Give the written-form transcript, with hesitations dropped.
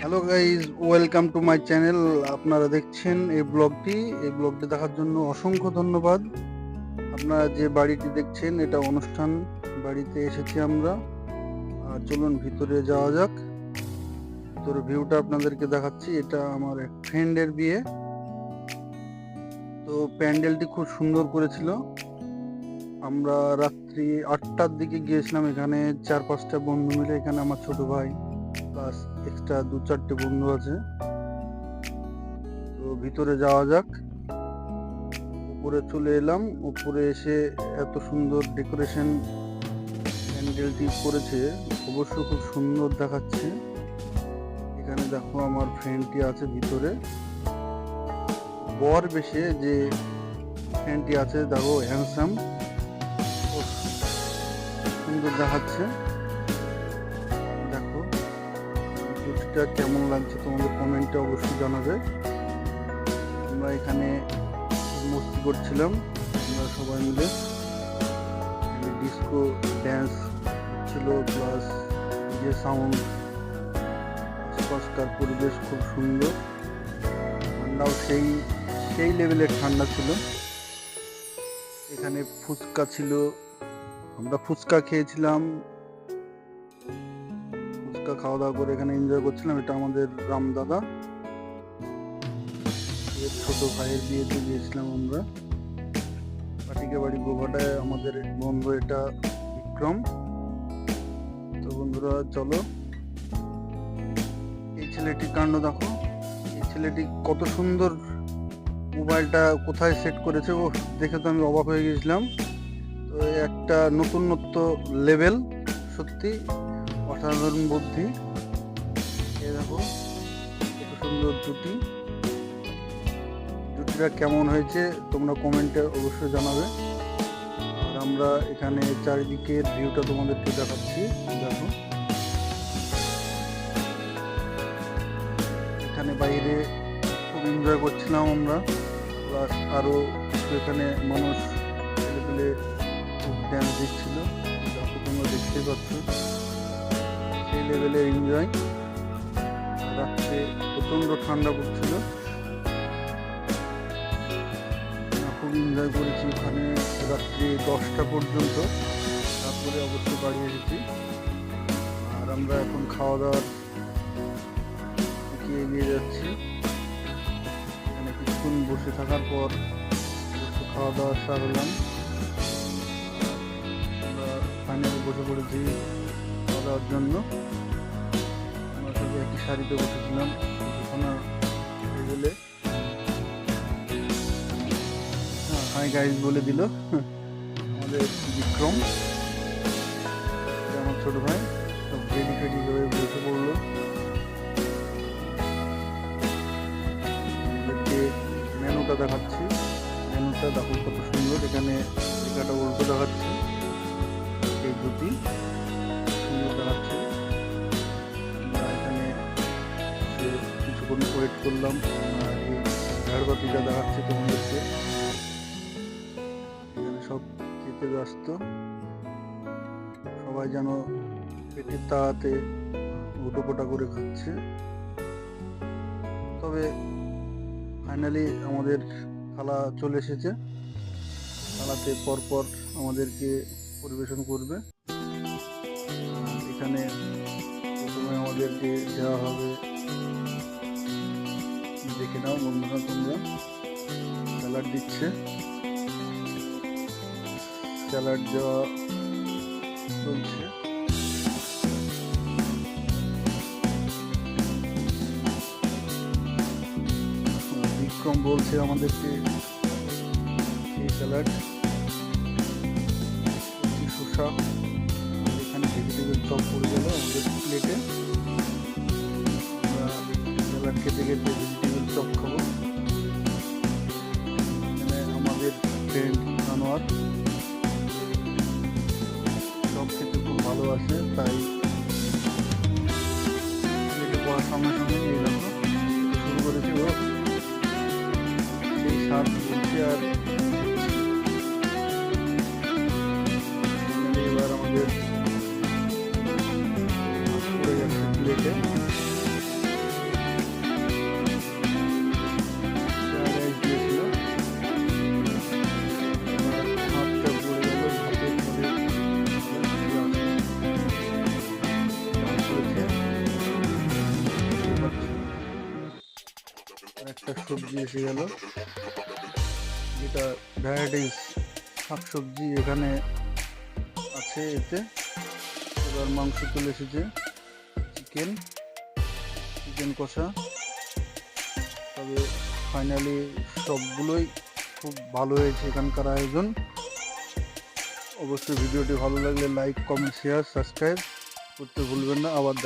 Hello guys, welcome to my channel. আপনারা দেখছেন এই ব্লগটি দেখার জন্য অসংখ্য ধন্যবাদ। আপনারা যে বাড়িটি দেখছেন এটা অনুষ্ঠান বাড়িতে এসেছি আমরা। আর চলুন ভিতরে যাওয়া যাক। ভিতরে ভিউটা আপনাদেরকে দেখাচ্ছি। এটা আমার এক ফ্রেন্ডের বিয়ে। তো প্যান্ডেলটি খুব সুন্দর করেছিল। আমরা রাত্রি 8টার দিকে গিয়েছিলাম। এখানে 4-5টা বন্ধু মিলে, এখানে আমার ছোট ভাই প্লাস এক্সট্রা 2-4টে বন্ধু আছে। তো ভিতরে যাওয়া যাক। উপরে চলে এলাম। উপরে এসে এত সুন্দর ডেকোরেশন প্যান্ডেলটি করেছে, অবশ্য খুব সুন্দর দেখাচ্ছে। এখানে দেখো আমার ফ্রেন্ডটি আছে ভিতরে। বর বেশে যে ফ্রেন্ডটি আছে দেখো, হ্যান্ডসাম, সুন্দর দেখাচ্ছে। দেখো ভিডিওটা কেমন লাগছে তোমাদের কমেন্টে অবশ্যই জানাবে। আমরা এখানে মস্তি করছিলাম আমরা সবাই মিলে। ডিস্কো ড্যান্স ছিল, প্লাস যে সাউন্ড, আশপাশকার পরিবেশ খুব সুন্দর। ঠান্ডাও সেই লেভেলের ঠান্ডা ছিল। এখানে ফুচকা ছিল, আমরা ফুচকা খেয়েছিলাম। ফুচকা খাওয়া দাওয়া করে এখানে এনজয় করছিলাম। এটা আমাদের রামদাদা, ছোট ভাইয়ের বিয়েতে গিয়েছিলাম আমরা। পাটিকে বাড়ি গোঘাটায় আমাদের বন্ধু এটা বিক্রম। তো বন্ধুরা চলো, এই ছেলেটির কাণ্ড দেখো। এই ছেলেটি কত সুন্দর মোবাইলটা কোথায় সেট করেছে, ও দেখে তো আমি অবাক হয়ে গেছিলাম। তো একটা নতুনত্ব লেভেল, সত্যি অসাধারণ বুদ্ধি। এই দেখো কত সুন্দর জুটিটা কেমন হয়েছে তোমরা কমেন্টে অবশ্যই জানাবে। আর আমরা এখানে চারিদিকের ভিউটা তোমাদেরকে দেখাচ্ছি। দেখো এখানে বাইরে খুব এনজয় করছিলাম আমরা, প্লাস আরও কিছু এখানে মানুষ ছেলেপেলে খুব ড্যান্স দিচ্ছিল। দেখো তোমরা দেখতেই পাচ্ছ সেই লেভেলের এনজয়। রাত্রে প্রচণ্ড ঠান্ডা পড়ছিল, খুব এনজয় করেছি ওখানে রাত্রি 10টা পর্যন্ত। তারপরে অবশ্যই বাড়ি এসেছি। আর আমরা এখন খাওয়া দাওয়ার দিকে এগিয়ে যাচ্ছি। এখানে কিছুক্ষণ বসে থাকার পর অবশ্য খাওয়া দাওয়া সারলাম। আমরা ফাইনালি বসে পড়েছি খাওয়া দাওয়ার জন্য। আমরা সবাই একটি শাড়িতে বসেছিলাম দুখানা টেবিলে। হাই গাইজ বলে দিল আমাদের বিক্রম, আমার ছোট ভাই। সব রেডি ফেডি হয়ে বসে পড়লো। আমাদেরকে মেনুটা দেখাচ্ছি। মেনুটা দেখো কত সুন্দর। এখানে লেখাটা উল্টো দেখাচ্ছে, এই দুটি সুন্দর দেখাচ্ছে। আমরা এখানে কিছুক্ষণ ওয়েট করলাম। এই ঝাড়বাতিটা দেখাচ্ছে তোমাদেরকে। সব খেতে ব্যস্ত, সবাই যেন পেটের তাড়াতে গোটোপোটা করে খাচ্ছে। তবে ফাইনালি আমাদের থালা চলে এসেছে। থালাতে পরপর আমাদেরকে পরিবেশন করবে। এখানে প্রথমে আমাদেরকে দেওয়া হবে, দেখে নাও বন্ধুরা তোমরা, স্যালাড দিচ্ছে। স্যালাড দেওয়া চলছে। বিক্রম বলছে আমাদেরকে এই স্যালাড শসা। এখানে ভেজিটেবল চপ পড়ে গেল আমাদের প্লেটে। আমরা স্যালাড খেতে খেতে ভেজিটেবল চপ খাবো। এখানে আমাদের ফ্রেন্ড আনোয়ার চপ খেতে খুব ভালোবাসে, তাই প্লেটে পড়ার সঙ্গে সঙ্গে এই দেখো শুরু করেছি ও। সেই স্বাদ বলছে। আর এবার আমাদের পড়ে যাচ্ছে প্লেটে। সবজি এসে গেল, যেটা ভ্যারাইটিস শাকসবজি এখানে আছে এতে। এবার মাংস চলে এসেছে, চিকেন কষা। তবে ফাইনালি সবগুলোই খুব ভালো হয়েছে এখানকার আয়োজন। অবশ্যই ভিডিওটি ভালো লাগলে লাইক, কমেন্ট, শেয়ার, সাবস্ক্রাইব করতে ভুলবেন না। আবার দেখা।